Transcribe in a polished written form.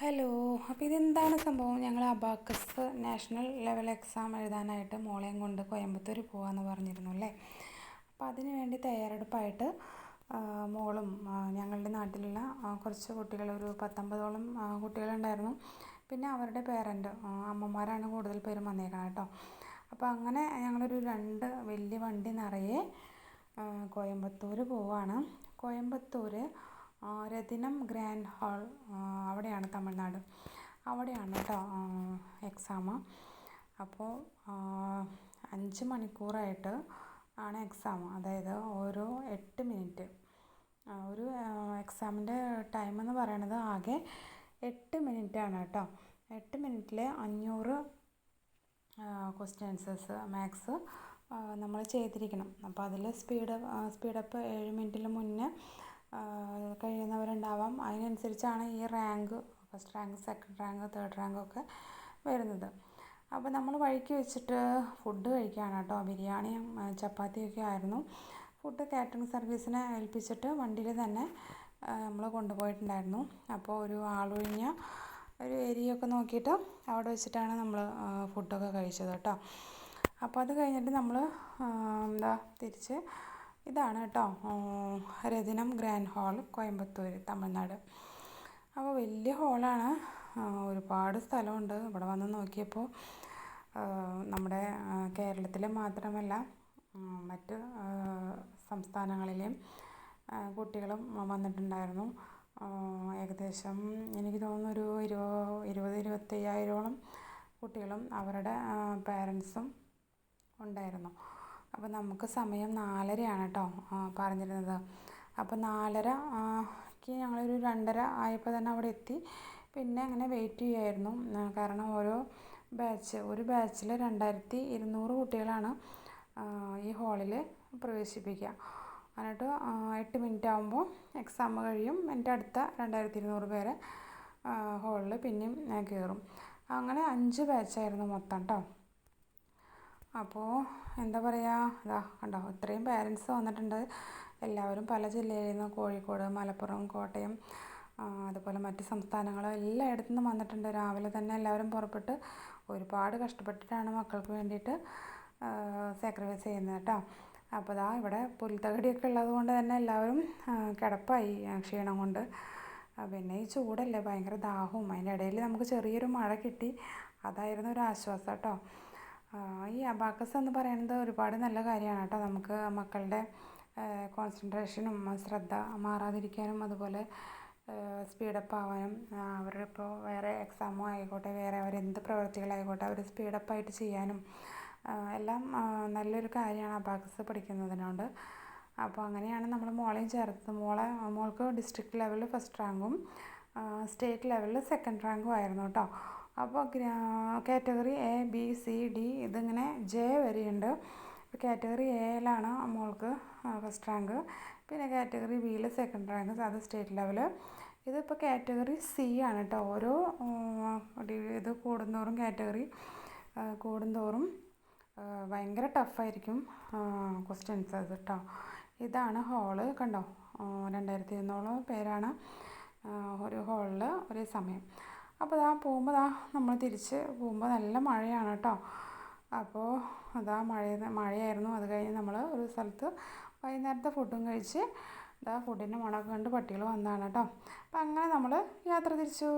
Hello. അപ്പോൾ ഇതെന്താണ് സംഭവം? ഞങ്ങൾ അബാക്കസ് നാഷണൽ ലെവൽ എക്സാം എഴുതാനായിട്ട് മോളെയും കൊണ്ട് കോയമ്പത്തൂർ പോകാമെന്ന് പറഞ്ഞിരുന്നു അല്ലേ. അപ്പോൾ അതിന് വേണ്ടി തയ്യാറെടുപ്പായിട്ട് മോളും ഞങ്ങളുടെ നാട്ടിലുള്ള കുറച്ച് കുട്ടികൾ, ഒരു 19ഓളം കുട്ടികളുണ്ടായിരുന്നു. പിന്നെ അവരുടെ പേരൻറ്റ് അമ്മമാരാണ് കൂടുതൽ പേരും വന്നേക്കണം കേട്ടോ. അപ്പോൾ അങ്ങനെ ഞങ്ങളൊരു 2 വലിയ വണ്ടി നിറയെ കോയമ്പത്തൂർ പോവാണ്. കോയമ്പത്തൂർ രതിനം ഗ്രാൻഡ് ഹാൾ, അവിടെയാണ് തമിഴ്നാട്, അവിടെയാണ് കേട്ടോ എക്സാം. അപ്പോൾ 5 മണിക്കൂറായിട്ട് ആണ് എക്സാം. അതായത് ഓരോ 8 മിനിറ്റ്. ഒരു എക്സാമിൻ്റെ ടൈം എന്ന് പറയണത് ആകെ 8 മിനിറ്റാണ് കേട്ടോ. 8 മിനിറ്റിൽ 500 ക്വസ്റ്റ്യൻസസ് മാത്സ് നമ്മൾ ചെയ്തിരിക്കണം. അപ്പോൾ അതിൽ സ്പീഡപ്പ് 7 മിനിറ്റിന് മുന്നേ കഴിയുന്നവരുണ്ടാവാം. അതിനനുസരിച്ചാണ് ഈ rank, first rank, second rank, third റാങ്കൊക്കെ വരുന്നത്. അപ്പോൾ നമ്മൾ വഴിക്ക് വെച്ചിട്ട് ഫുഡ് കഴിക്കുകയാണ് കേട്ടോ. ബിരിയാണിയും ചപ്പാത്തിയൊക്കെ ആയിരുന്നു. ഫുഡ് കാറ്ററിംഗ് സർവീസിനെ ഏൽപ്പിച്ചിട്ട് വണ്ടിയിൽ തന്നെ നമ്മൾ കൊണ്ടുപോയിട്ടുണ്ടായിരുന്നു. അപ്പോൾ ഒരു ആളൊഴിഞ്ഞ ഒരു ഏരിയയൊക്കെ നോക്കിയിട്ട് അവിടെ വെച്ചിട്ടാണ് നമ്മൾ ഫുഡൊക്കെ കഴിച്ചത് കേട്ടോ. അപ്പോൾ അത് കഴിഞ്ഞിട്ട് നമ്മൾ തിരിച്ച് ഇതാണ് കേട്ടോ രതിനം ഗ്രാൻഡ് ഹാൾ, കോയമ്പത്തൂർ, തമിഴ്നാട്. അപ്പോൾ വലിയ ഹാളാണ്, ഒരുപാട് സ്ഥലമുണ്ട്. ഇവിടെ വന്ന് നോക്കിയപ്പോൾ നമ്മുടെ കേരളത്തിലെ മാത്രമല്ല മറ്റ് സംസ്ഥാനങ്ങളിലെയും കുട്ടികളും വന്നിട്ടുണ്ടായിരുന്നു. ഏകദേശം എനിക്ക് തോന്നുന്നു ഒരു 20-25,000ഓളം കുട്ടികളും അവരുടെ പാരൻസും ഉണ്ടായിരുന്നു. അപ്പോൾ നമുക്ക് സമയം 4:30 കേട്ടോ പറഞ്ഞിരുന്നത്. അപ്പോൾ 4:30-ക്ക് ഞങ്ങളൊരു 2:30 ആയപ്പോൾ തന്നെ അവിടെ എത്തി. പിന്നെ അങ്ങനെ വെയിറ്റ് ചെയ്യുമായിരുന്നു. കാരണം ഒരു ബാച്ചിൽ 2200 കുട്ടികളാണ് ഈ ഹാളിൽ പ്രവേശിപ്പിക്കുക. എന്നിട്ട് 8 മിനിറ്റ് ആകുമ്പോൾ എക്സാം കഴിയും. എൻ്റെ അടുത്ത 2200 പേരെ ഹാളിൽ പിന്നെയും കയറും. അങ്ങനെ 5 ബാച്ചായിരുന്നു മൊത്തം കേട്ടോ. അപ്പോൾ എന്താ പറയുക, ഇതാ കണ്ടോ, ഇത്രയും പാരൻസ് വന്നിട്ടുണ്ട്. എല്ലാവരും പല ജില്ലയിൽ നിന്ന്, കോഴിക്കോട്, മലപ്പുറം, കോട്ടയം, അതുപോലെ മറ്റ് സംസ്ഥാനങ്ങൾ, എല്ലായിടത്തു നിന്നും വന്നിട്ടുണ്ട്. രാവിലെ തന്നെ എല്ലാവരും പുറപ്പെട്ട് ഒരുപാട് കഷ്ടപ്പെട്ടിട്ടാണ് മക്കൾക്ക് വേണ്ടിയിട്ട് സാക്രിഫൈസ് ചെയ്യുന്നത് കേട്ടോ. അപ്പോൾ ഇതാ ഇവിടെ പുൽത്തകടിയൊക്കെ ഉള്ളത് കൊണ്ട് തന്നെ എല്ലാവരും കിടപ്പായി ക്ഷീണം കൊണ്ട്. പിന്നെ ഈ ചൂടല്ലേ, ഭയങ്കര ദാഹവും. അതിൻ്റെ ഇടയിൽ നമുക്ക് ചെറിയൊരു മഴ കിട്ടി, അതായിരുന്നു ഒരു ആശ്വാസം കേട്ടോ. ഈ അബാക്കസ് എന്ന് പറയുന്നത് ഒരുപാട് നല്ല കാര്യമാണ് കേട്ടോ. നമുക്ക് മക്കളുടെ കോൺസെൻട്രേഷനും ശ്രദ്ധ മാറാതിരിക്കാനും, അതുപോലെ സ്പീഡപ്പ് ആവാനും, അവരിപ്പോൾ വേറെ എക്സാമോ ആയിക്കോട്ടെ, വേറെ അവരെന്ത് പ്രവൃത്തികളായിക്കോട്ടെ, അവർ സ്പീഡപ്പായിട്ട് ചെയ്യാനും എല്ലാം നല്ലൊരു കാര്യമാണ് അബാക്കസ് പഠിക്കുന്നതിനോട്. അപ്പോൾ അങ്ങനെയാണ് നമ്മൾ മോളെയും ചേർത്തത്. മോൾക്ക് ഡിസ്ട്രിക്ട് ലെവലിൽ ഫസ്റ്റ് റാങ്കും സ്റ്റേറ്റ് ലെവലിൽ സെക്കൻഡ് റാങ്കും ആയിരുന്നു കേട്ടോ. അപ്പോൾ category A, B, C, D ഇതിങ്ങനെ J വരെയുണ്ട്. കാറ്റഗറി Aയിലാണ് മോൾക്ക് ഫസ്റ്റ് റാങ്ക്. പിന്നെ കാറ്റഗറി Bയിൽ സെക്കൻഡ് റാങ്ക്, അത് സ്റ്റേറ്റ് ലെവൽ. ഇതിപ്പോൾ കാറ്റഗറി C ആണ് കേട്ടോ. ഓരോ ഇത് കൂടുന്തോറും, കാറ്റഗറി കൂടുന്തോറും ഭയങ്കര ടഫായിരിക്കും ക്വസ്റ്റ്യൻസ് അത് കേട്ടോ. ഇതാണ് ഹാള് കണ്ടോ. 2200ഓളം പേരാണ് ഒരു ഹാളിൽ ഒരേ സമയം. അപ്പോൾ പോകുമ്പോൾ നമ്മൾ തിരിച്ച് പോകുമ്പോൾ നല്ല മഴയാണ് കേട്ടോ. അപ്പോൾ മഴയായിരുന്നു. അത് കഴിഞ്ഞ് നമ്മൾ ഒരു സ്ഥലത്ത് വൈകുന്നേരത്തെ ഫുഡും കഴിച്ച് ഫുഡിൻ്റെ മണമൊക്കെ കണ്ട് പട്ടികൾ വന്നതാണ് കേട്ടോ. അപ്പോൾ അങ്ങനെ നമ്മൾ യാത്ര തിരിച്ചു.